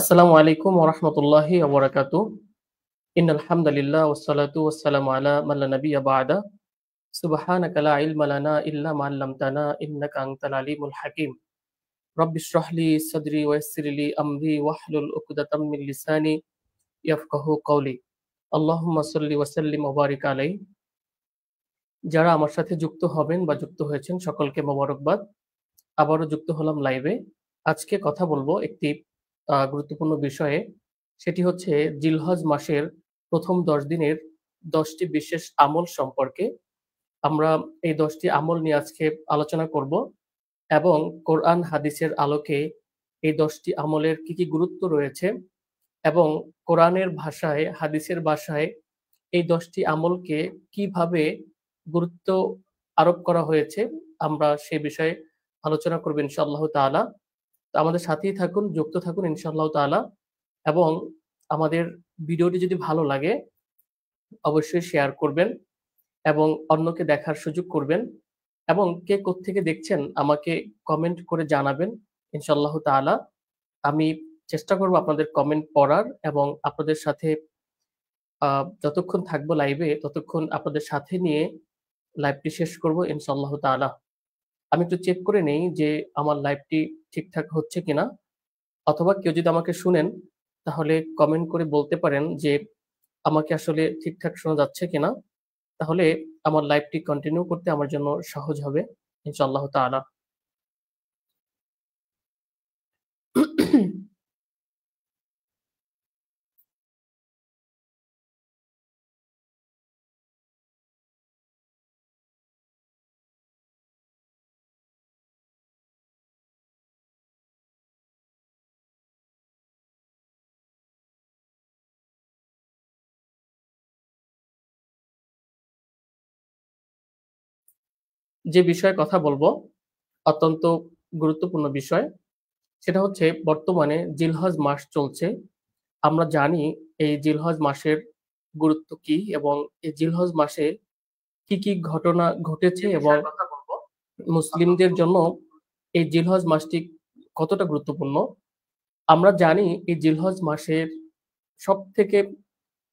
আসসালামু আলাইকুম ওয়া রাহমাতুল্লাহি ওয়া বারাকাতুহু। ইন্নাল হামদালিল্লাহ ওয়াস সালাতু ওয়াস সালামু আলা মান লা নাবিয়্যা বা'দা। সুবহানাকা লা ইলমা লানা ইল্লা মা 'আল্লামতানা ইন্নাকা আনতাল আলিমুল হাকীম। রাব্বিশ ইশরাহ লি সাদরি ওয়া ইয়াসসির লি আমরি ওয়াহলুল 'উকদাতাম মিন লিসানি ইয়াফকাহু কওলি। আল্লাহুম্মা সাল্লি ওয়া সাল্লিম ওয়া বারিক আলাইহি। যারা আমার সাথে যুক্ত হবেন বা যুক্ত হয়েছেন সকলকে মোবারকবাদ। আবারও যুক্ত হলাম লাইভে। আজকে কথা বলবো একটি গুরুত্বপূর্ণ বিষয়ে। সেটি হচ্ছে জিলহজ মাসের ১ম ১০ দিনের ১০ টি বিশেষ আমল সম্পর্কে। আমরা এই ১০ টি আমল নিয়ে আজকে আলোচনা করব এবং কোরআন হাদিসের আলোকে এই ১০ টি আমলের কি গুরুত্ব রয়েছে এবং কোরআনের ভাষায়, হাদিসের ভাষায় এই ১০ টি আমলকে কিভাবে গুরুত্ব আরোপ করা হয়েছে, আমরা সে বিষয়ে আলোচনা করব ইনশাআল্লাহু তাআলা। তো আমাদের সাথেই থাকুন, যুক্ত থাকুন ইনশাআল্লাহু তাআলা এবং আমাদের ভিডিওটি যদি ভালো লাগে অবশ্যই শেয়ার করবেন এবং অন্যকে দেখার সুযোগ করবেন এবং কে কোত্থেকে দেখছেন আমাকে কমেন্ট করে জানাবেন ইনশাআল্লাহু তাআলা। আমি চেষ্টা করব আপনাদের কমেন্ট পড়ার এবং আপনাদের সাথে আ যতক্ষণ থাকবো লাইভে ততক্ষণ আপনাদের সাথে নিয়ে লাইভটি শেষ করব ইনশাআল্লাহু তাআলা। আমি একটু চেক করে নেই যে আমার লাইভটি ঠিকঠাক হচ্ছে কিনা? অথবা কেউ যদি আমাকে শুনেন তাহলে কমেন্ট করে বলতে পারেন যে আমাকে আসলে ঠিকঠাক শোনা যাচ্ছে কিনা? তাহলে আমার লাইভটি কন্টিনিউ করতে আমার জন্য সহজ হবে ইনশাআল্লাহু তাআলা। যে বিষয়ে কথা বলবো অত্যন্ত গুরুত্বপূর্ণ বিষয়। সেটা হচ্ছে বর্তমানে জিলহজ মাস চলছে। আমরা জানি এই জিলহজ মাসের গুরুত্ব কি এবং এই জিলহজ মাসে কি ঘটনা ঘটেছে এবং মুসলিমদের জন্য এই জিলহজ মাসটি কতটা গুরুত্বপূর্ণ। আমরা জানি এই জিলহজ মাসের সবথেকে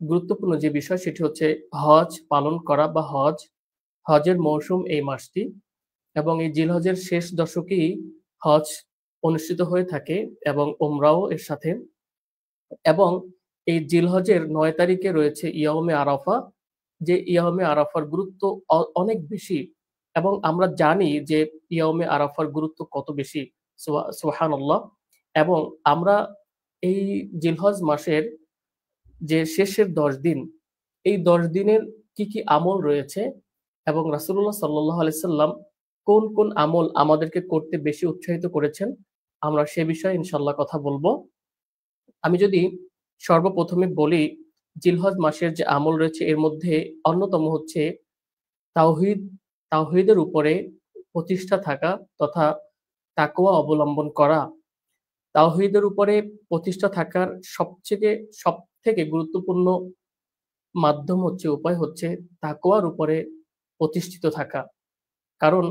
গুরুত্বপূর্ণ যে বিষয় সেটি হচ্ছে হজ পালন করা বা হজের মৌসুম এই মাসটি এবং এই জিলহজের শেষ দশকেই হজ অনুষ্ঠিত হয়ে থাকে এবং ওমরাও এর সাথে এবং এই জিলহজের ৯ তারিখে রয়েছে ইয়াউমে আরাফা, যে ইয়াউমে আরাফার গুরুত্ব অনেক বেশি এবং আমরা জানি যে ইয়াউমে আরাফার গুরুত্ব কত বেশি। সুবহানাল্লাহ। এবং আমরা এই জিলহজ মাসের যে শেষের ১০ দিন, এই ১০ দিনের কি আমল রয়েছে এবং রাসূলুল্লাহ সাল্লাল্লাহু আলাইহি সাল্লাম কোন আমল আমাদেরকে করতে বেশি উৎসাহিত করেছেন, আমরা সে বিষয়ে ইনশাআল্লাহ কথা বলব। আমি যদি সর্বপ্রথমে বলি, জিলহজ মাসের যে আমল রয়েছে এর মধ্যে অন্যতম হচ্ছে তাওহীদ, তাওহীদের উপরে প্রতিষ্ঠা থাকা তথা তাকওয়া অবলম্বন করা। তাওহীদের উপরে প্রতিষ্ঠা থাকার সবথেকে গুরুত্বপূর্ণ মাধ্যম হচ্ছে, উপায় হচ্ছে তাকওয়ার উপরে প্রতিষ্ঠিত থাকা। কারণ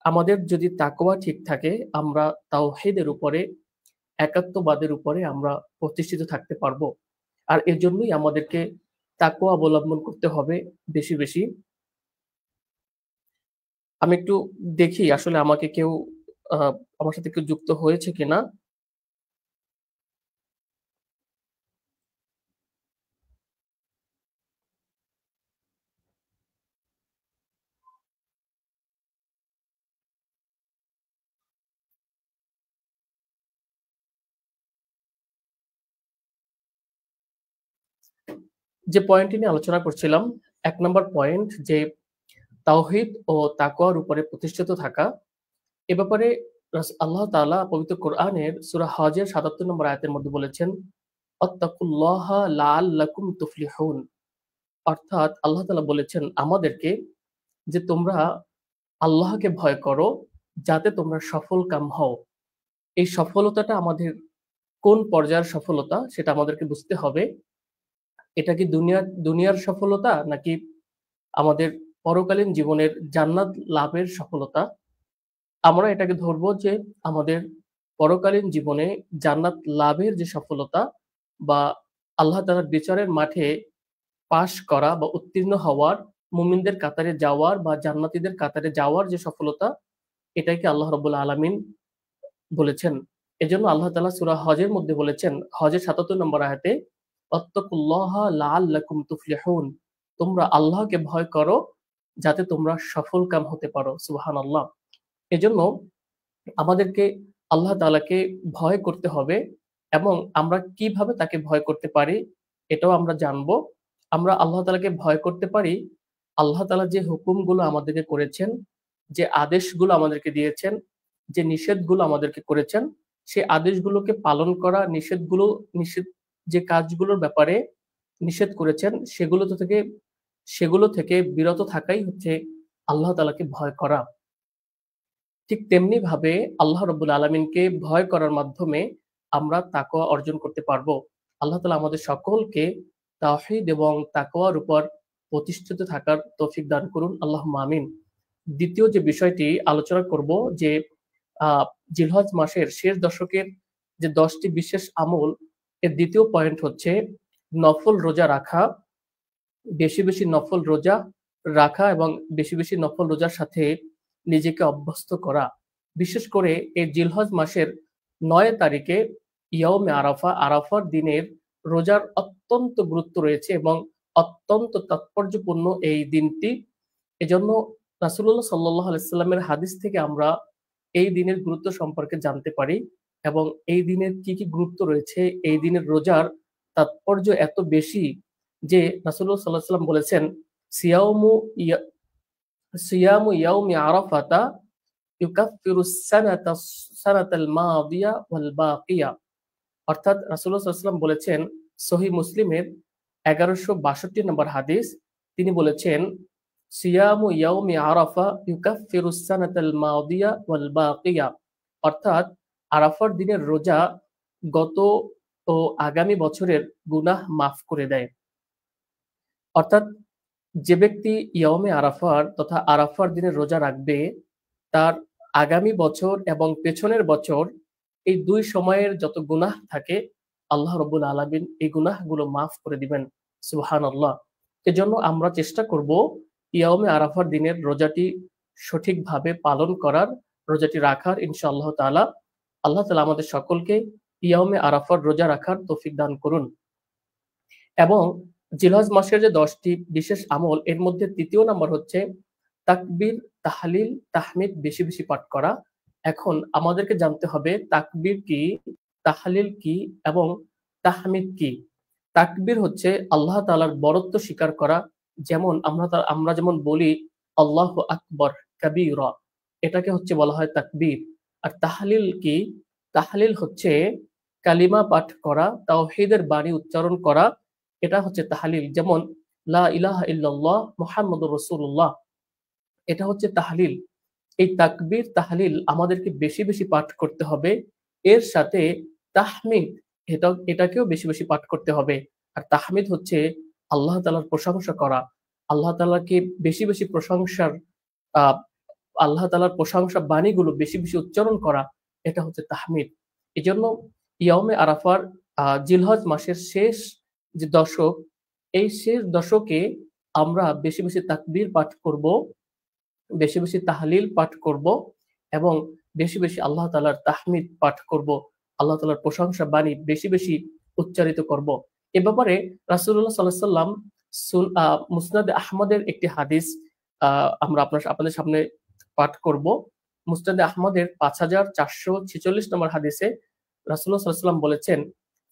আমাদের যদি তাকওয়া ঠিক থাকে আমরা তাওহীদের উপরে, একাত্মবাদের উপরে আমরা প্রতিষ্ঠিত থাকতে পারবো। আর এজন্যই আমাদেরকে তাকওয়া অবলম্বন করতে হবে বেশি। আমি একটু দেখি আসলে আমাকে কেউ আ আমার সাথে কেউ যুক্ত হয়েছে কিনা? যে পয়েন্টটি নিয়ে আলোচনা করছিলাম, ১ নাম্বার পয়েন্ট যে তাওহীদ ও তাকওয়ার উপরে প্রতিষ্ঠিত থাকা। এ ব্যাপারে আল্লাহ তাআলা পবিত্র কোরআনের সূরা হজের ৭৭ নম্বর আয়াতের মধ্যে বলেছেন, "ওয়াত্তাকুল্লাহা লাআল্লাকুম তুফলিহুন।" অর্থাৎ আল্লাহ তাআলা বলেছেন আমাদেরকে যে তোমরা আল্লাহকে ভয় করো যাতে তোমরা সফলকাম হও। এই সফলতাটা আমাদের কোন পর্যায়ের সফলতা সেটা আমাদেরকে বুঝতে হবে। এটা কি দুনিয়ার সফলতা নাকি আমাদের পরকালীন জীবনের জান্নাত লাভের সফলতা? আমরা এটাকে ধরবো যে আমাদের পরকালীন জীবনে জান্নাত লাভের যে সফলতা বা আল্লাহ তাআলার বিচারের মাঠে পাস করা বা উত্তীর্ণ হওয়ার, মুমিনদের কাতারে যাওয়ার বা জান্নাতীদের কাতারে যাওয়ার যে সফলতা, এটাই কি আল্লাহ রাব্বুল আলামিন বলেছেন। এজন্য আল্লাহ তাআলা সূরা হজের মধ্যে বলেছেন, হজের ৭৭ নম্বর আয়াতে, "ওয়াত্তাকুল্লাহা লাআল্লাকুম তুফলিহুন।" তোমরা আল্লাহকে ভয় করো যাতে তোমরা সফলকাম হতে পারো। সুবহানাল্লাহ। এজন্য আমাদেরকে আল্লাহ তাআলাকে ভয় করতে হবে এবং আমরা কিভাবে তাকে ভয় করতে পারি এটাও আমরা জানবো। আমরা আল্লাহ তাআলাকে ভয় করতে পারি, আল্লাহ তাআলা যে হুকুমগুলো আমাদেরকে করেছেন, যে আদেশগুলো আমাদেরকে দিয়েছেন, যে নিষেধগুলো আমাদেরকে করেছেন, সে আদেশগুলোকে পালন করা, নিষেধ যে কাজগুলোর ব্যাপারে নিষেধ করেছেন সেগুলো থেকে বিরত থাকাই হচ্ছে আল্লাহ তাআলাকে ভয় করা। ঠিক তেমনিভাবে আল্লাহ রাব্বুল আলামিনকে ভয় করার মাধ্যমে আমরা তাকওয়া অর্জন করতে পারবো। আল্লাহ তাআলা আমাদের সকলকে তাওহীদ এবং তাকওয়ার উপর প্রতিষ্ঠিত থাকার তৌফিক দান করুন। আল্লাহুম্মা আমিন। দ্বিতীয় যে বিষয়টি আলোচনা করব যে আ জিলহজ মাসের শেষ দশকের যে ১০ টি বিশেষ আমল, এর দ্বিতীয় পয়েন্ট হচ্ছে নফল রোজা রাখা। বেশি নফল রোজা রাখা এবং বেশি নফল রোজার সাথে নিজেকে অভ্যস্ত করা। বিশেষ করে এই জিলহজ মাসের ৯ তারিখে ইয়াউমে আরাফা, আরাফার দিনের রোজার অত্যন্ত গুরুত্ব রয়েছে এবং অত্যন্ত তাৎপর্যপূর্ণ এই দিনটি। এজন্য রাসূলুল্লাহ সাল্লাল্লাহু আলাইহি সাল্লামের হাদিস থেকে আমরা এই দিনের গুরুত্ব সম্পর্কে জানতে পারি এবং এই দিনের কি গুরুত্ব রয়েছে, এই দিনের রোজার তাৎপর্য এত বেশি যে রাসূলুল্লাহ সাল্লাল্লাহু আলাইহি সাল্লাম বলেছেন, সিয়ামু ইয়া সিয়ামু ইয়াউমি আরাফাতা ইউকাফফিরু সানাতাল মাদিয়া ওয়াল বাকিয়া। অর্থাৎ রাসূলুল্লাহ সাল্লাল্লাহু আলাইহি ওয়াসাল্লাম বলেছেন, সহিহ মুসলিমের ১১৬২ নম্বর হাদিস, তিনি বলেছেন, সিয়ামু ইয়াউমি আরাফা ইউকাফফিরু সানাতাল মাদিয়া ওয়াল বাকিয়া। অর্থাৎ আরাফার দিনের রোজা গত ও আগামী বছরের গুনাহ মাফ করে দেয়। অর্থাৎ যে ব্যক্তি ইয়াউমে আরাফার তথা আরাফার দিনের রোজা রাখবে, তার আগামী বছর এবং পেছনের বছর এই ২ সময়ের যত গুনাহ থাকে আল্লাহ রাব্বুল আলামিন এই গুনাহগুলো মাফ করে দিবেন। সুবহানাল্লাহ। এজন্য আমরা চেষ্টা করব ইয়াউমে আরাফার দিনের রোজাটি সঠিকভাবে পালন করার, রোজাটি রাখার ইনশাআল্লাহ তাআলা। আল্লাহ তাআলা আমাদের সকলকে ইয়াউমে আরাফার রোজা রাখার তৌফিক দান করুন। এবং জিলহজ মাসের যে ১০ টি বিশেষ আমল, এর মধ্যে ৩য় নাম্বার হচ্ছে তাকবীর, তাহলিল, তাহমিদ বেশি পাঠ করা। এখন আমাদেরকে জানতে হবে তাকবীর কি, তাহলিল কি এবং তাহমিদ কি? তাকবীর হচ্ছে আল্লাহ তাআলার বরত্ব স্বীকার করা। যেমন আমরা যেমন বলি আল্লাহু আকবার কাবীরা, এটাকে হচ্ছে বলা হয় তাকবীর। আর তাহলিল কি? তাহলিল হচ্ছে কালিমা পাঠ করা, তাওহীদের বাণী উচ্চারণ করা, এটা হচ্ছে তাহলিল। যেমন লা ইলাহা ইল্লাল্লাহ মুহাম্মাদুর রাসূলুল্লাহ, এটা হচ্ছে তাহলিল। এই তাকবীর, তাহলিল আমাদেরকে বেশি পাঠ করতে হবে। এর সাথে তাহমিদ, এটাকেও বেশি পাঠ করতে হবে। আর তাহমিদ হচ্ছে আল্লাহ তাআলার প্রশংসা করা। আল্লাহ তাআলাকে বেশি প্রশংসার আ আল্লাহ তাআলার প্রশংসা বাণীগুলো বেশি উচ্চারণ করা, এটা হচ্ছে তাহমিদ। এজন্য ইয়াউমে আরাফার জিলহজ মাসের শেষ যে দশক, এই শেষ দশকে আমরা বেশি তাকবীর পাঠ করব, বেশি তাহলিল পাঠ করব এবং বেশি আল্লাহ তাআলার তাহমিদ পাঠ করব। আল্লাহ তাআলার প্রশংসা বাণী বেশি উচ্চারিত করব। এ ব্যাপারে রাসূলুল্লাহ সাল্লাল্লাহু আলাইহি ওয়াসাল্লাম মুসনাদে আহমদের একটি হাদিস আমরা আপনাদের সামনে পাঠ করব। মুসনাদে আহমদের ৫৪৪৪ নম্বর হাদিসে রাসূলুল্লাহ সাল্লাল্লাহু আলাইহি ওয়াসাল্লাম বলেছেন,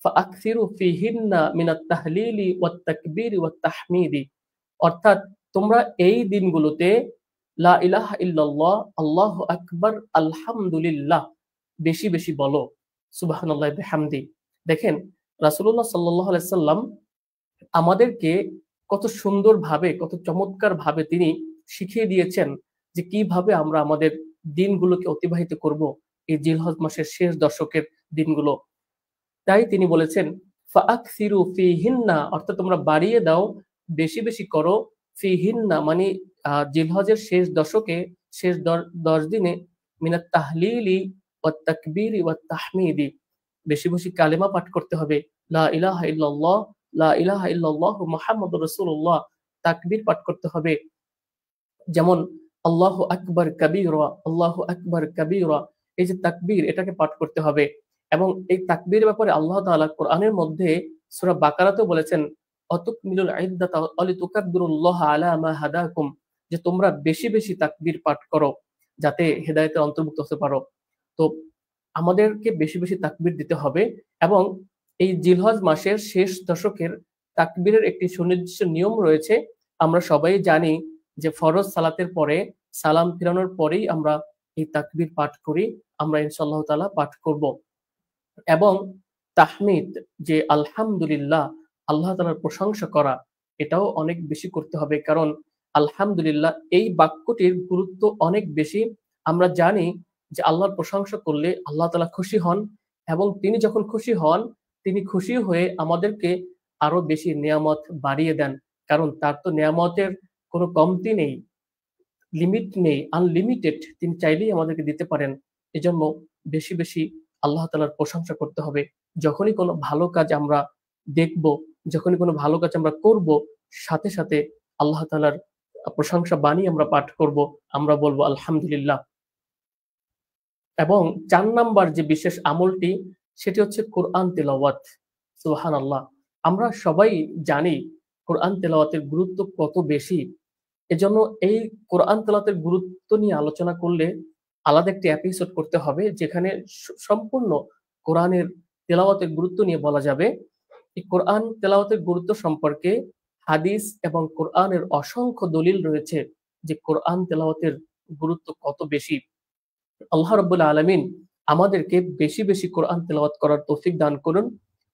ফাআকসিরু ফিহিন্না মিনাত তাহলিলি ওয়াত তাকবীরি ওয়াত তাহমিদি। অর্থাৎ তোমরা এই দিনগুলোতে লা ইলাহা ইল্লাল্লাহ, আল্লাহু আকবার, আলহামদুলিল্লাহ বেশি বলো। সুবহানাল্লাহি ওয়া বিহামদি। দেখেন রাসূলুল্লাহ সাল্লাল্লাহু আলাইহি সাল্লাম আমাদেরকে কত সুন্দরভাবে, কত চমৎকারভাবে তিনি শিখিয়ে দিয়েছেন যে কিভাবে আমরা আমাদের দিনগুলোকে অতিবাহিত করব, এই জিলহজ মাসের শেষ দশকের দিনগুলো। তাই তিনি বলেছেন, ফাআকসিরু ফিহিন্না, অর্থাৎ তোমরা বাড়িয়ে দাও, বেশি করো। ফিহিন্না মানে জিলহজের শেষ দশকে, শেষ ১০ দিনে মিনাত তাহলিলি ওয়াত তাকবীরি ওয়াত তাহমিদি, বেশি বেশি কালেমা পাঠ করতে হবে, লা ইলাহা ইল্লাল্লাহ, লা ইলাহা ইল্লাল্লাহু মুহাম্মাদুর রাসূলুল্লাহ, তাকবীর পাঠ করতে হবে। যেমন আল্লাহু আকবার কাবীরা, আল্লাহু আকবার কাবীরা, এই যে তাকবীর এটাকে পাঠ করতে হবে। এবং এই তাকবীরের ব্যাপারে আল্লাহ তাআলা কোরআনের মধ্যে সূরা বাকারাতেও বলেছেন, অতুকমিলুল ইদ্দাতা ওয়ালিতুকাব্বিরুল্লাহ আলা মা হাদাকুম, যে তোমরা বেশি বেশি তাকবীর পাঠ করো যাতে হেদায়েতের অন্তর্ভুক্ত হতে পারো। তো আমাদেরকে বেশি বেশি তাকবীর দিতে হবে। এবং এই জিলহজ মাসের শেষ দশকের তাকবীরের একটি সুনির্দিষ্ট নিয়ম রয়েছে। আমরা সবাই জানি যে ফরজ সালাতের পরে সালাম ফিরানোর পরেই আমরা এই তাকবীর পাঠ করি। আমরা ইনশাআল্লাহ তাআলা পাঠ করব। এবং তাহমিদ, যে আলহামদুলিল্লাহ, আল্লাহ তাআলার প্রশংসা করা, এটাও অনেক বেশি করতে হবে। কারণ আলহামদুলিল্লাহ এই বাক্যটির গুরুত্ব অনেক বেশি। আমরা জানি যে আল্লাহর প্রশংসা করলে আল্লাহ তাআলা খুশি হন, এবং তিনি যখন খুশি হন, তিনি খুশি হয়ে আমাদেরকে আরো বেশি নেয়ামত বাড়িয়ে দেন। কারণ তার তো নেয়ামতের কোনো কমতি নেই, লিমিট নেই, আনলিমিটেড। তিনি চাইলেই আমাদেরকে দিতে পারেন। এজন্য বেশি বেশি আল্লাহ তাআলার প্রশংসা করতে হবে। যখনই কোনো ভালো কাজ আমরা দেখব, যখনই কোনো ভালো কাজ আমরা করব, সাথে সাথে আল্লাহ তাআলার প্রশংসা বাণী আমরা পাঠ করব। আমরা বলব আলহামদুলিল্লাহ। এবং ৪ নাম্বার যে বিশেষ আমলটি, সেটি হচ্ছে কোরআন তিলাওয়াত। সুবহানাল্লাহ। আমরা সবাই জানি কোরআন তিলাওয়াতের গুরুত্ব কত বেশি। এজন্য এই কোরআন তেলাওয়াতের গুরুত্ব নিয়ে আলোচনা করলে আলাদা একটি এপিসোড করতে হবে, যেখানে সম্পূর্ণ কোরআনের তেলাওয়াতের গুরুত্ব নিয়ে বলা যাবে। এই কোরআন তেলাওয়াতের গুরুত্ব সম্পর্কে হাদিস এবং কোরআনের অসংখ্য দলিল রয়েছে যে কোরআন তেলাওয়াতের গুরুত্ব কত বেশি। আল্লাহ রাব্বুল আলামিন আমাদেরকে বেশি বেশি কোরআন তেলাওয়াত করার তৌফিক দান করুন।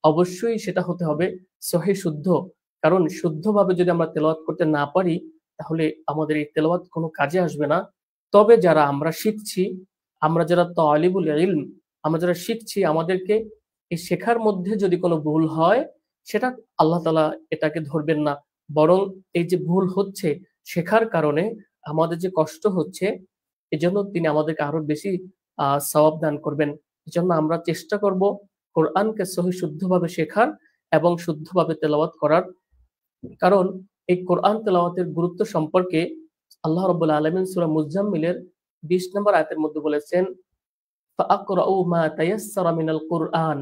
অবশ্যই সেটা হতে হবে সহিহ শুদ্ধ। কারণ শুদ্ধভাবে যদি আমরা তেলাওয়াত করতে না পারি, তাহলে আমাদের এই তেলাওয়াত কোনো কাজে আসবে না। তবে যারা আমরা শিখছি, আমরা যারা তালিবুল ইলম, আমরা যারা শিখছি, আমাদেরকে এই শেখার মধ্যে যদি কোনো ভুল হয়, সেটা আল্লাহ তাআলা এটাকে ধরবেন না। বরং এই যে ভুল হচ্ছে, শেখার কারণে আমাদের যে কষ্ট হচ্ছে, এজন্য তিনি আমাদেরকে আরো বেশি সওয়াব দান করবেন। এজন্য আমরা চেষ্টা করব কোরআনকে সহিহ শুদ্ধভাবে শেখার এবং শুদ্ধভাবে তেলাওয়াত করার। কারণ এই কোরআন তেলাওয়াতের গুরুত্ব সম্পর্কে আল্লাহ রাব্বুল আলামিন সূরা মুজাম্মিলের ২০ নম্বর আয়াতের মধ্যে বলেছেন, ফাআকরাউ মা তায়াসসারা মিনাল কুরআন,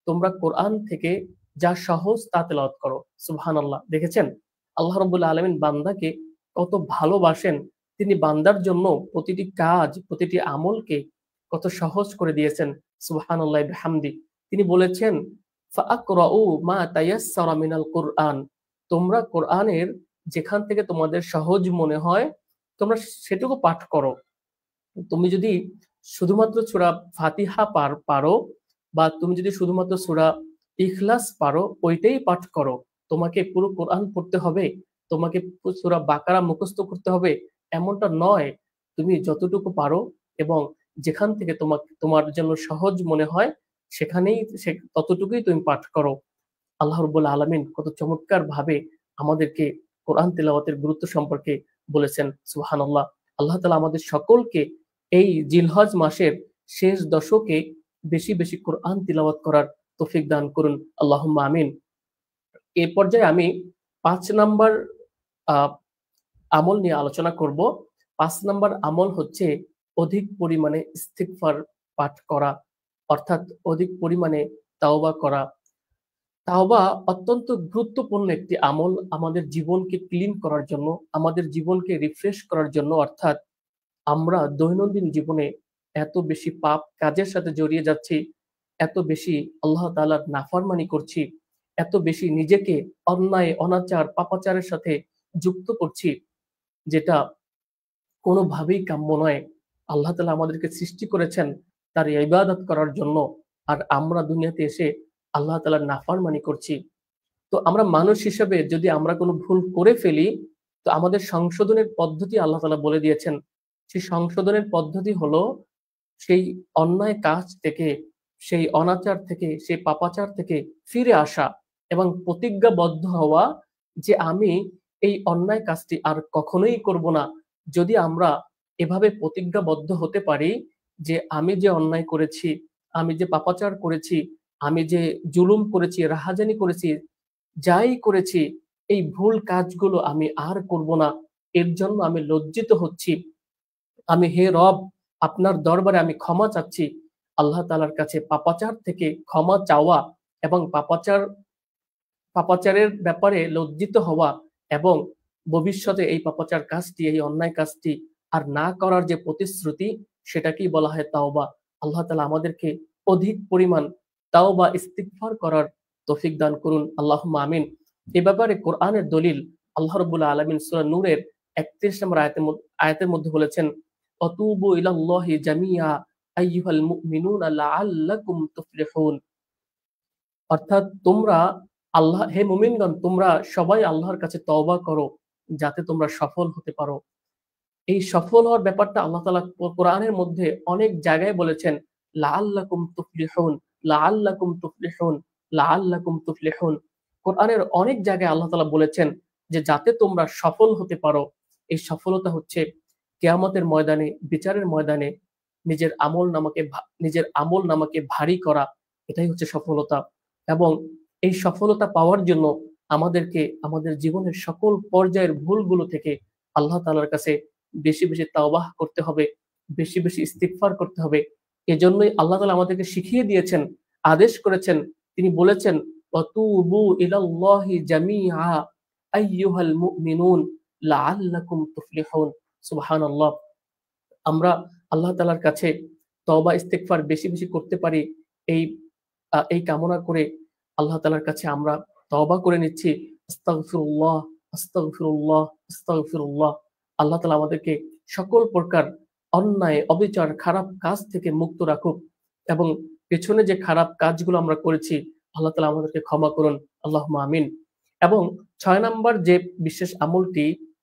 তোমরা কোরআন থেকে যা সহজ তা তেলাওয়াত করো। সুবহানাল্লাহ। দেখেছেন আল্লাহ রাব্বুল আলামিন বান্দাকে কত ভালোবাসেন। তিনি বান্দার জন্য প্রতিটি কাজ, প্রতিটি আমলকে কত সহজ করে দিয়েছেন। সুবহানাল্লাহি বিহামদি। তিনি বলেছেন, ফাআকরাউ মা তায়াসসারা মিনাল কুরআন, তোমরা কোরআনের যেখান থেকে তোমাদের সহজ মনে হয় তোমরা সেটুকু পাঠ করো। তুমি যদি শুধুমাত্র সূরা ফাতিহা পারো, বা তুমি যদি শুধুমাত্র সূরা ইখলাস পারো, ওইটাই পাঠ করো। তোমাকে পুরো কোরআন পড়তে হবে, তোমাকে সূরা বাকারা মুখস্থ করতে হবে এমনটা নয়। তুমি যতটুকু পারো এবং যেখান থেকে তোমার জন্য সহজ মনে হয়, সেখানেই ততটুকুই তুমি পাঠ করো। আল্লাহ রাব্বুল আলামিন কত চমৎকার ভাবে আমাদেরকে কোরআন তিলাওয়াতের গুরুত্ব সম্পর্কে বলেছেন। সুবহানাল্লাহ। আল্লাহ তাআলা আমাদের সকলকে এই জিলহজ মাসের শেষ দশকে বেশি বেশি কোরআন তিলাওয়াত করার তৌফিক দান করুন। আল্লাহুম্মা আমিন। এই পর্যায়ে আমি ৫ নাম্বার আমল নিয়ে আলোচনা করব। ৫ নাম্বার আমল হচ্ছে অধিক পরিমাণে ইস্তিগফার পাঠ করা, অর্থাৎ অধিক পরিমাণে তাওবা করা। তাওবা অত্যন্ত গুরুত্বপূর্ণ একটি আমল আমাদের জীবনকে ক্লিন করার জন্য, আমাদের জীবনকে রিফ্রেশ করার জন্য। অর্থাৎ আমরা দৈনন্দিন জীবনে এত বেশি পাপ কাজের সাথে জড়িয়ে যাচ্ছি, এত বেশি আল্লাহ তাআলার নাফরমানি করছি, এত বেশি নিজেকে অন্যায়, অনাচার, পাপাচারের সাথে যুক্ত করছি, যেটা কোনোভাবেই কাম্য নয়। আল্লাহ তাআলা আমাদেরকে সৃষ্টি করেছেন তার ইবাদত করার জন্য, আর আমরা দুনিয়াতে এসে আল্লাহ তাআলার নাফরমানি করছি। তো আমরা মানুষ হিসেবে যদি আমরা কোনো ভুল করে ফেলি, তো আমাদের সংশোধনের পদ্ধতি আল্লাহ তাআলা বলে দিয়েছেন। সেই সংশোধনের পদ্ধতি হলো সেই অন্যায় কাজ থেকে, সেই অনাচার থেকে, সেই পাপাচার থেকে ফিরে আসা এবং প্রতিজ্ঞাবদ্ধ হওয়া যে আমি এই অন্যায় কাজটি আর কখনোই করব না। যদি আমরা এভাবে প্রতিজ্ঞাবদ্ধ হতে পারি, যে আমি যে অন্যায় করেছি, আমি যে পাপাচার করেছি, আমি যে জুলুম করেছি, রাহাজানি করেছি, যাই করেছি, এই ভুল কাজগুলো আমি আর করব না। এর জন্য আমি লজ্জিত হচ্ছি। আমি হে রব, আপনার দরবারে আমি ক্ষমা চাচ্ছি। আল্লাহ তাআলার কাছে পাপাচার থেকে ক্ষমা চাওয়া এবং পাপাচারের ব্যাপারে লজ্জিত হওয়া এবং ভবিষ্যতে এই পাপাচার কাজটি, এই অন্যায় কাজটি আর না করার যে প্রতিশ্রুতি, সেটাকেই বলা হয় তাওবা। আল্লাহ তাআলা আমাদেরকে অধিক পরিমাণ তাওবা ইস্তিগফার করার তৌফিক দান করুন। আল্লাহুম্মা আমিন। এ ব্যাপারে কোরআনের দলিল আল্লাহ রাব্বুল আলামিন সূরা নূরের ৩১ নম্বর আয়াতের মধ্যে বলেছেন, "অতুবু ইলাল্লাহি জামিআ আইয়ুহাল মুমিনুনা লাআল্লাকুম তুফলিহুন।" অর্থাৎ তোমরা হে মুমিনগণ, তোমরা সবাই আল্লাহর কাছে তওবা করো যাতে তোমরা সফল হতে পারো। এই সফল হওয়ার ব্যাপারটা আল্লাহ তাআলা কোরআনের মধ্যে অনেক জায়গায় বলেছেন, লাআল্লাকুম তুফলিহুন, লাআল্লাকুম তুফলিহুন, লাআল্লাকুম তুফলিহুন। কোরআনের অনেক জায়গায় আল্লাহ তাআলা বলেছেন যে যাতে তোমরা সফল হতে পারো। এই সফলতা হচ্ছে কিয়ামতের ময়দানে, বিচারের ময়দানে নিজের আমলনামাকে ভারী করা। এটাই হচ্ছে সফলতা। এবং এই সফলতা পাওয়ার জন্য আমাদেরকে আমাদের জীবনের সকল পর্যায়ের ভুলগুলো থেকে আল্লাহ তাআলার কাছে বেশি, বেশি তাওবাহ করতে হবে, বেশি, বেশি ইস্তিগফার করতে হবে। এজন্যই আল্লাহ তাআলা আমাদেরকে শিখিয়ে দিয়েছেন, আদেশ করেছেন। তিনি বলেছেন, "ওয়াতুবু ইলাল্লাহি জামিআ আইয়ুহাল মুমিনুন লাআল্লাকুম তুফলিহুন।" সুবহানাল্লাহ। আমরা আল্লাহ তাআলার কাছে তওবা ইস্তিগফার বেশি, বেশি করতে পারি। এই এই কামনা করে আল্লাহ তাআলার কাছে আমরা তওবা করে নিচ্ছি। আস্তাগফিরুল্লাহ, আস্তাগফিরুল্লাহ, আস্তাগফিরুল্লাহ। আল্লাহ তাআলা আমাদেরকে সকল প্রকার অন্যায়, অবিচার, খারাপ কাজ থেকে মুক্ত রাখুক এবং পেছনে যে খারাপ কাজগুলো আমরা করেছি, আল্লাহ তাআলা আমাদেরকে ক্ষমা করুন। আল্লাহুম্মা আমিন। এবং ৬ নাম্বার যে বিশেষ আমলটি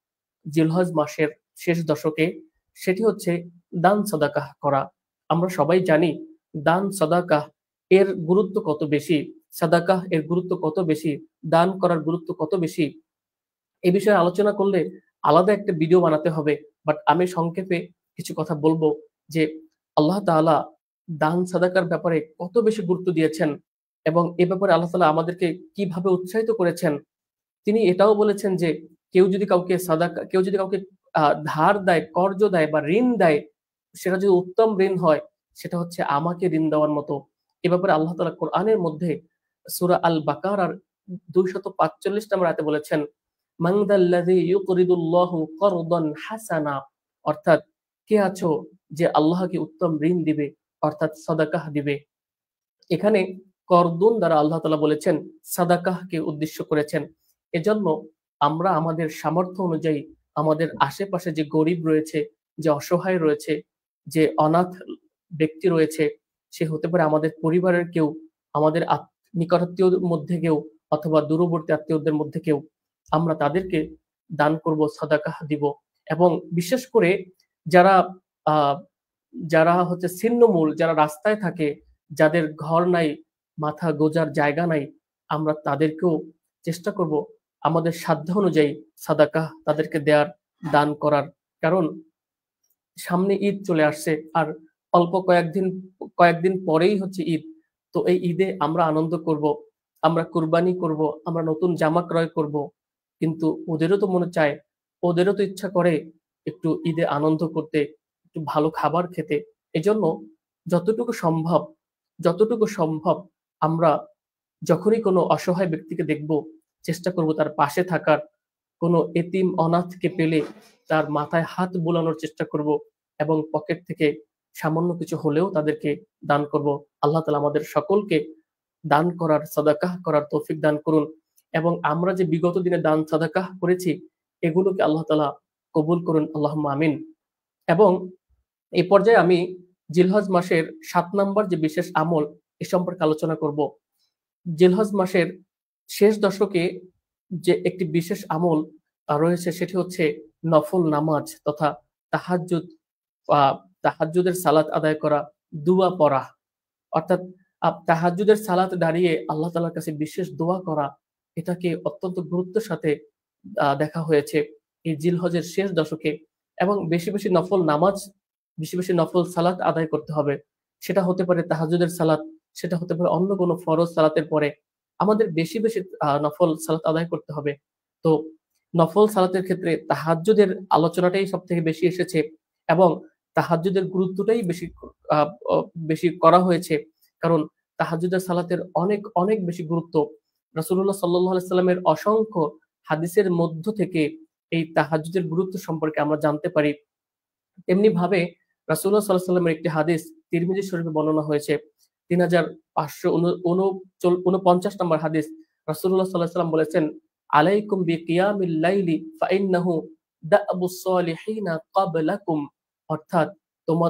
জিলহজ মাসের শেষ দশকে, সেটি হচ্ছে দান সাদাকাহ করা। আমরা সবাই জানি দান সাদাকাহ এর গুরুত্ব কত বেশি, সাদাকাহ এর গুরুত্ব কত বেশি, দান করার গুরুত্ব কত বেশি। এ বিষয়ে আলোচনা করলে আলাদা একটা ভিডিও বানাতে হবে। বাট আমি সংক্ষেপে কিছু কথা বলবো যে আল্লাহ তাআলা দান সাদাকার ব্যাপারে কত বেশি গুরুত্ব দিয়েছেন এবং এ ব্যাপারে আল্লাহ তাআলা আমাদেরকে কিভাবে উৎসাহিত করেছেন। তিনি এটাও বলেছেন যে কেউ যদি কাউকে ধার দেয়, কর্জ দেয় বা ঋণ দেয়, সেটা যদি উত্তম ঋণ হয়, সেটা হচ্ছে আমাকে ঋণ দেওয়ার মতো। এ ব্যাপারে আল্লাহ তাআলা কোরআনের মধ্যে সূরা আল বাকারার ২৪৫ নম্বর আয়াতে বলেছেন, "মান যাল্লাযী ইউকরিদুল্লাহু করদান হাসানা।" অর্থাৎ কে আছো যে আল্লাহকে উত্তম ঋণ দিবে, অর্থাৎ সাদাকাহ দিবে। এখানে করদুন দ্বারা আল্লাহ তাআলা বলেছেন সাদাকাহকে উদ্দেশ্য করেছেন। এজন্য আমরা আমাদের সামর্থ্য অনুযায়ী আমাদের আশেপাশে যে গরিব রয়েছে, যে অসহায় রয়েছে, যে অনাথ ব্যক্তি রয়েছে, সে হতে পারে আমাদের পরিবারের কেউ, আমাদের নিকটাত্মীয়দের মধ্যে কেউ অথবা দূরবর্তী আত্মীয়দের মধ্যে কেউ। আমরা তাদেরকে দান করব, সাদাকাহ দিব এবং বিশেষ করে যারা আ যারা হচ্ছে ছিন্নমূল, যারা রাস্তায় থাকে, যাদের ঘর নাই, মাথা গোঁজার জায়গা নাই, আমরা তাদেরকেও চেষ্টা করব আমাদের সাধ্য অনুযায়ী সাদাকাহ তাদেরকে দেয়ার, দান করার। কারণ সামনে ঈদ চলে আসছে আর অল্প কয়েকদিন পরেই হচ্ছে ঈদ। তো এই ঈদে আমরা আনন্দ করব, আমরা কুরবানি করব, আমরা নতুন জামা ক্রয় করব। কিন্তু ওদেরও তো মনে চায়, ওদেরও তো ইচ্ছা করে একটু ঈদে আনন্দ করতে, একটু ভালো খাবার খেতে। এজন্য যতটুকু সম্ভব যতটুকু সম্ভব আমরা যখনই কোনো অসহায় ব্যক্তিকে দেখব, চেষ্টা করব তার পাশে থাকার। কোনো এতিম অনাথকে পেলে তার মাথায় হাত বুলানোর চেষ্টা করব এবং পকেট থেকে সামান্য কিছু হলেও তাদেরকে দান করব। আল্লাহ তাআলা আমাদের সকলকে দান করার, সাদাকাহ করার তৌফিক দান করুন এবং আমরা যে বিগত দিনে দান সাদাকাহ করেছি, এগুলোকে আল্লাহ তাআলা কবুল করুন। আল্লাহুম্মা আমিন। এবং এই পর্যায়ে আমি জিলহজ মাসের ৭ নাম্বার যে বিশেষ আমল, এ সম্পর্কে আলোচনা করব। জিলহজ মাসের শেষ দশকে যে একটি বিশেষ আমল রয়েছে, সেটি হচ্ছে নফল নামাজ তথা তাহাজ্জুদ আ তাহাজ্জুদের সালাত আদায় করা, দুআ পড়া। অর্থাৎ তাহাজ্জুদের সালাতে দাঁড়িয়ে আল্লাহ তাআলার কাছে বিশেষ দোয়া করা, এটাকে অত্যন্ত গুরুত্বের সাথে দেখা হয়েছে এই জিলহজের শেষ দশকে এবং বেশি, বেশি নফল নামাজ বেশি বেশি নফল সালাত আদায় করতে হবে। সেটা হতে পারে তাহাজ্জুদের সালাত, সেটা হতে পারে অন্য কোনো ফরজ সালাতের পরে। আমাদের বেশি বেশি নফল সালাত আদায় করতে হবে। তো নফল সালাতের ক্ষেত্রে তাহাজ্জুদের আলোচনাটাই সবথেকে বেশি এসেছে এবং তাহাজ্জুদের গুরুত্বটাই আ অ বেশি করা হয়েছে। কারণ তাহাজ্জুদের সালাতের অনেক, অনেক বেশি গুরুত্ব। রাসূলুল্লাহ সাল্লাল্লাহু আলাইহি সাল্লামের অসংখ্য হাদিসের মধ্য থেকে এই তাহাজ্জুদের গুরুত্ব সম্পর্কে আমরা জানতে পারি। তেমনিভাবে রাসূলুল্লাহ সাল্লাল্লাহু আলাইহি ওয়াসাল্লামের একটি হাদিস তিরমিজি শরীফে বর্ণনা হয়েছে। ৩৫৪৯ নম্বর হাদিস। রাসূলুল্লাহ সাল্লাল্লাহু আলাইহি ওয়াসাল্লাম বলেছেন, "আলাইকুম বিকিয়ামিল লাইলি ফাইন্নাহু দা'বুস সালিহিনা ক্বাবলাকুম।" অর্থাৎ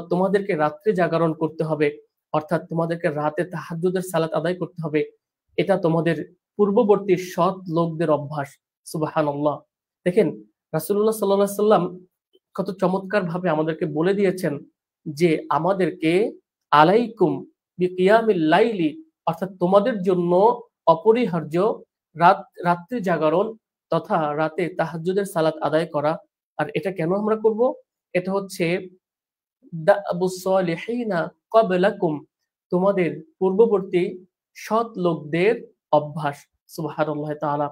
তোমাদেরকে রাত্রে জাগরণ করতে হবে। অর্থাৎ তোমাদেরকে রাতে তাহাজ্জুদের সালাত আদায় করতে হবে। এটা তোমাদের পূর্ববর্তী সৎ লোকদের অভ্যাস। সুবহানাল্লাহ। দেখেন রাসূলুল্লাহ সাল্লাল্লাহু আলাইহি ওয়াসাল্লাম কত চমৎকারভাবে আমাদেরকে বলে দিয়েছেন যে আমাদেরকে আলাইকুম বিকিয়ামিল লাইলি অর্থাৎ তোমাদের জন্য অপরিহার্য রাত্রি জাগরণ তথা রাতে তাহাজ্জুদের সালাত আদায় করা। আর এটা কেন আমরা করব? এটা হচ্ছে দা'বুস সালিহিনা ক্বাবলাকুম তোমাদের পূর্ববর্তী সৎ লোকদের অভ্যাস। সুবহানাল্লাহ তাআলা।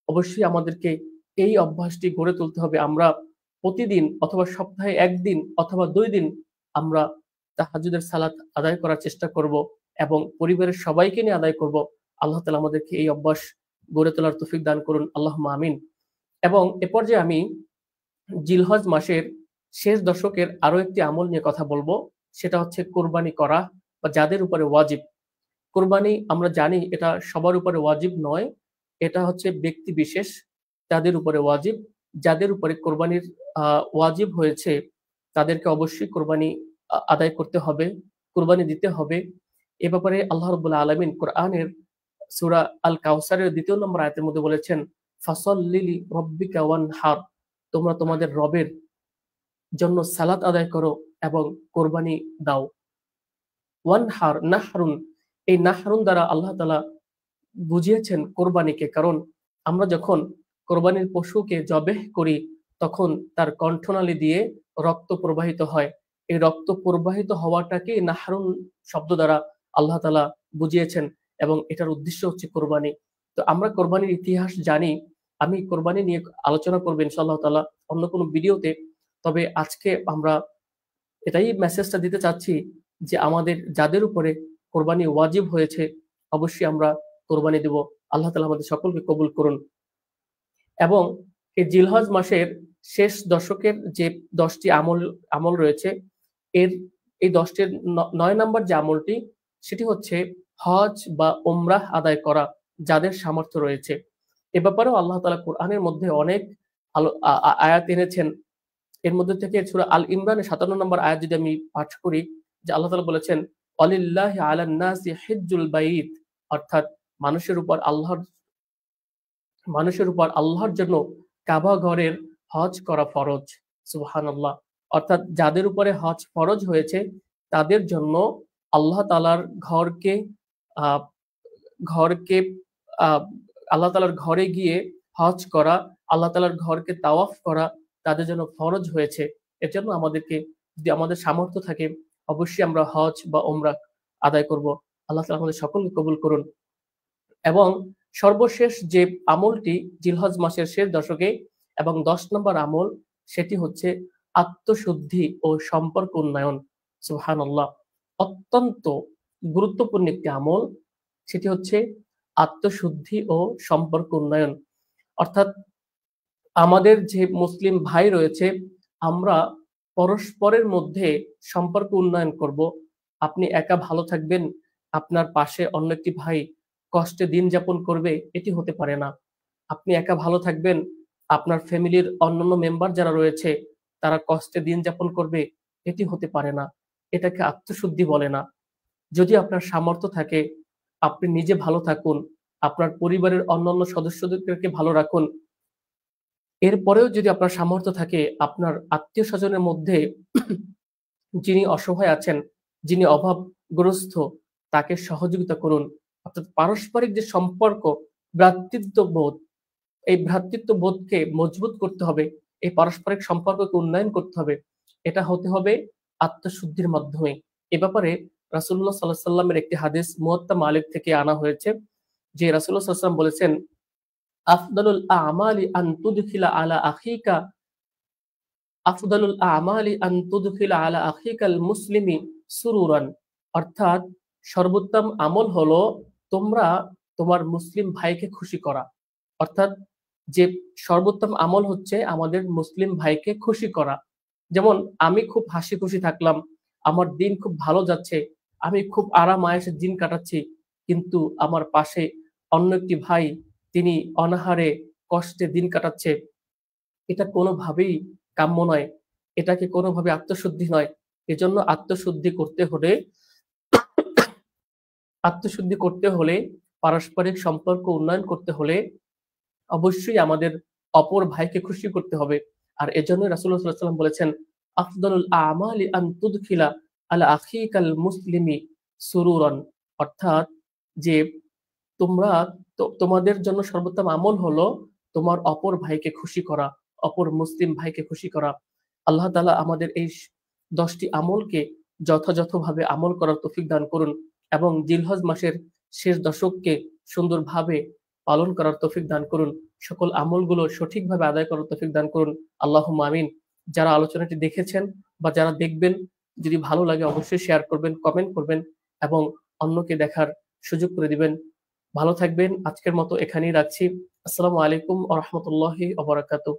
অবশ্যই আমাদেরকে এই অভ্যাসটি গড়ে তুলতে হবে। আমরা প্রতিদিন অথবা সপ্তাহে ১ দিন অথবা ২ দিন আমরা তাহাজ্জুদের সালাত আদায় করার চেষ্টা করব এবং পরিবারের সবাইকে নিয়ে আদায় করব। আল্লাহ তাআলা আমাদেরকে এই অভ্যাস গড়ে তোলার তৌফিক দান করুন। আল্লাহুম্মা আমিন। এবং এ পর্যায়ে আমি জিলহজ মাসের শেষ দশকের আরো একটি আমল নিয়ে কথা বলবো। সেটা হচ্ছে কোরবানি করা বা যাদের উপরে ওয়াজিব। কোরবানি আমরা জানি এটা সবার উপরে ওয়াজিব নয়। এটা হচ্ছে ব্যক্তি বিশেষ তাদের উপরে ওয়াজিব। যাদের উপরে কোরবানির ওয়াজিব হয়েছে তাদেরকে অবশ্যই কোরবানি আদায় করতে হবে, কোরবানি দিতে হবে। এ ব্যাপারে আল্লাহ রাব্বুল আলামিন কোরআনের সূরা আল কাউসারের ২য় নম্বর আয়াতের মধ্যে বলেছেন, "ফাসাল্লি লিরাব্বিকা ওয়ানহার" তোমরা তোমাদের রবের জন্য সালাত আদায় করো এবং কোরবানি দাও। ওয়ানহার নাহরুন এই নাহরুন দ্বারা আল্লাহ তাআলা বুঝিয়েছেন কোরবানিকে। কারণ আমরা যখন কোরবানির পশুকে জবেহ করি তখন তার কণ্ঠনালী দিয়ে রক্ত প্রবাহিত হয়। এই রক্ত প্রবাহিত হওয়াটাকেই নাহরুন শব্দ দ্বারা আল্লাহ তাআলা বুঝিয়েছেন এবং এটার উদ্দেশ্য হচ্ছে কোরবানি। তো আমরা কোরবানির ইতিহাস জানি। আমি কোরবানি নিয়ে আলোচনা করব ইনশাআল্লাহ তাআলা অন্য কোনো ভিডিওতে। তবে আজকে আমরা এটাই মেসেজটা দিতে চাচ্ছি যে আমাদের যাদের উপরে কোরবানি ওয়াজিব হয়েছে অবশ্যই আমরা কোরবানি দেব। আল্লাহ তাআলা আমাদের সকলকে কবুল করুন। এবং এই জিলহজ মাসের শেষ দশকের যে ১০ টি আমল রয়েছে এর এই ১০ টির ৯ নাম্বার যে আমলটি সেটি হচ্ছে হজ বা উমরাহ আদায় করা যাদের সামর্থ্য রয়েছে। এ ব্যাপারেও আল্লাহ তাআলা কোরআনের মধ্যে অনেক আয়াত এনেছেন। এর মধ্যে থেকে সূরা আল ইমরানের ৫৭ নম্বর আয়াত যদি আমি পাঠ করি যে আল্লাহ তাআলা বলেছেন, "ওয়ালিল্লাহি আলান নাসি হিজ্জুল বাইত" অর্থাৎ মানুষের উপর আল্লাহর জন্য কাবা ঘরের হজ করা ফরজ। সুবহানাল্লাহ। অর্থাৎ যাদের উপরে হজ ফরজ হয়েছে তাদের জন্য আল্লাহ তাআলার ঘরকে আ ঘরকে আ আল্লাহ তাআলার ঘরে গিয়ে হজ করা, আল্লাহ তাআলার ঘরকে তাওয়াফ করা তাদের জন্য ফরজ হয়েছে। এজন্য আমাদেরকে যদি আমাদের সামর্থ্য থাকে অবশ্যই আমরা হজ বা উমরা আদায় করব। আল্লাহ তাআলা আমাদের সকলকে কবুল করুন। এবং সর্বশেষ যে আমলটি জিলহজ মাসের শেষ দশকে এবং ১০ নম্বর আমল সেটি হচ্ছে আত্মশুদ্ধি ও সম্পর্ক উন্নয়ন। সুবহানাল্লাহ। অত্যন্ত গুরুত্বপূর্ণ একটি আমল সেটি হচ্ছে আত্মশুদ্ধি ও সম্পর্ক উন্নয়ন। অর্থাৎ আমাদের যে মুসলিম ভাই রয়েছে আমরা পরস্পরের মধ্যে সম্পর্ক উন্নয়ন করব। আপনি একা ভালো থাকবেন, আপনার পাশে অন্য একটি ভাই কষ্টে দিন যাপন করবে এটি হতে পারে না। আপনি একা ভালো থাকবেন, আপনার ফ্যামিলির অন্যান্য মেম্বার যারা রয়েছে তারা কষ্টে দিন যাপন করবে এটি হতে পারে না। এটাকে আত্মশুদ্ধি বলে না। যদি আপনার সামর্থ্য থাকে আপনি নিজে ভালো থাকুন, আপনার পরিবারের অন্যান্য সদস্যদেরকে ভালো রাখুন। এরপরেও যদি আপনার সামর্থ্য থাকে আপনার আত্মীয়স্বজনের মধ্যে যিনি অসহায় আছেন, যিনি অভাবগ্রস্ত তাকে সহযোগিতা করুন। অর্থাৎ পারস্পরিক যে সম্পর্ক, ভ্রাতৃত্ববোধ, এই ভ্রাতৃত্ববোধকে মজবুত করতে হবে। এই পারস্পরিক সম্পর্ককে উন্নয়ন করতে হবে। এটা হতে হবে আত্মশুদ্ধির মাধ্যমে। এ ব্যাপারে রাসূলুল্লাহ সাল্লাল্লাহু আলাইহি ওয়াসাল্লামের একটি হাদিস মুয়াত্তা মালিক থেকে আনা হয়েছে যে রাসূলুল্লাহ সাল্লাল্লাহু আলাইহি ওয়াসাল্লাম বলেছেন, আফদালুল আমালি আন তুদখিলা আলা আখিকা আফদালুল আমালি আন তুদখিলা আলা আখিকাল মুসলিমি সুরুরান। অর্থাৎ সর্বোত্তম আমল হলো তোমরা তোমার মুসলিম ভাইকে খুশি করা। অর্থাৎ যে সর্বোত্তম আমল হচ্ছে আমাদের মুসলিম ভাইকে খুশি করা। যেমন আমি খুব হাসি খুশি থাকলাম, আমার দিন খুব ভালো যাচ্ছে, আমি খুব আরাম আয়েশে দিন কাটাচ্ছি, কিন্তু আমার পাশে অন্য একটি ভাই তিনি অনাহারে কষ্টে দিন কাটাচ্ছে, এটা কোনোভাবেই কাম্য নয়, এটাকে কোনোভাবে আত্মশুদ্ধি নয়। এজন্য আত্মশুদ্ধি করতে হলে পারস্পরিক সম্পর্ক উন্নয়ন করতে হলে অবশ্যই আমাদের অপর ভাইকে খুশি করতে হবে। আর এজন্য রাসূলুল্লাহ সাল্লাল্লাহু আলাইহি ওয়াসাল্লাম বলেছেন, আফদালুল আমালি আন তুদখিলা আলা আখিকাল মুসলিমি সুরুরান। অর্থাৎ যে তোমরা তোমাদের জন্য সর্বোত্তম আমল হলো তোমার অপর ভাইকে খুশি করা, অপর মুসলিম ভাইকে খুশি করা। আল্লাহ তাআলা আমাদের এই 10টি আমলকে যথাযথভাবে আমল করার তৌফিক দান করুন এবং জিলহজ মাসের শেষ দশককে সুন্দরভাবে পালন করার তৌফিক দান করুন। সকল আমলগুলো সঠিকভাবে আদায় করার তৌফিক দান করুন। আল্লাহুম্মা আমিন। যারা আলোচনাটি দেখেছেন বা যারা দেখবেন, যদি ভালো লাগে অবশ্যই শেয়ার করবেন, কমেন্ট করবেন এবং অন্যকে দেখার সুযোগ করে দিবেন। ভালো থাকবেন। আজকের মতো এখানেই রাখছি। আসসালামু আলাইকুম ওয়া রাহমাতুল্লাহি ওয়া বারাকাতুহু।